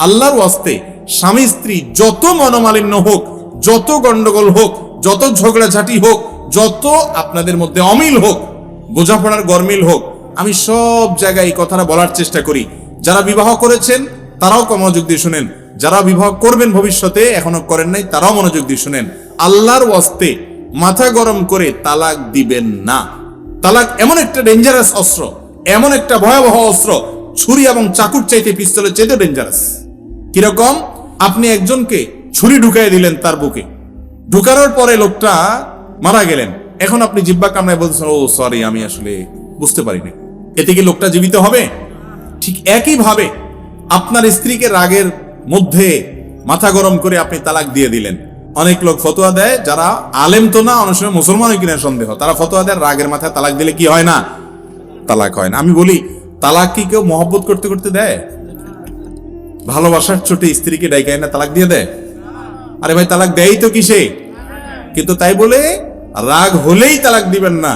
আল্লাহর ওয়াস্তে স্বামী স্ত্রী যত মনোমালিন্য হোক, যত গন্ডগোল হোক, যত ঝগড়াঝাটি হোক, যত আপনাদের মধ্যে অমিল হোক, বোঝাপড়ার গরমিল হোক, আমি সব জায়গায় এই কথাটা বলার চেষ্টা করি। যারা বিবাহ করেছেন তারাও মনোযোগ দিয়ে শুনেন, যারা বিবাহ করবেন ভবিষ্যতে এখনো করেন নাই তারাও মনোযোগ দিয়ে শুনেন। আল্লাহর ওয়াস্তে মাথা গরম করে তালাক দিবেন না। তালাক এমন একটা ডেঞ্জারাস অস্ত্র, এমন একটা ভয়াবহ অস্ত্র, ছুরি এবং চাকুর চাইতে পিস্তলের চাইতে ডেঞ্জারাস। কিরকম? আপনি একজনকে ছুরি ঢুকাই দিলেন তার বুকে, ঢুকানোর পরে লোকটা মারা গেলেন, এখন আপনি জিব্বা কামড়ায় বলছেন ও সরি আমি আসলে বুঝতে পারিনি, এতে কি লোকটা জীবিত হবে? ঠিক একই ভাবে আপনার স্ত্রীকে রাগের মধ্যে মাথা গরম করে আপনি তালাক দিয়ে দিলেন। অনেক লোক ফতোয়া দেয়, যারা আলেম তো না, অনেক সময় মুসলমানও কিনা সন্দেহ, তারা ফতোয়া দেয় রাগের মাথায় তালাক দিলে কি হয় না? তালাক হয় না। আমি বলি তালাক কি কেউ মহব্বত করতে করতে দেয়? ভালোবাসার চোটে স্ত্রীকে ডাইকায় না তালাক দিয়ে দেয়? আরে ভাই তালাক দেয়ই তো কিসে? কিন্তু তাই বলে রাগ হলেই তালাক দিবেন না।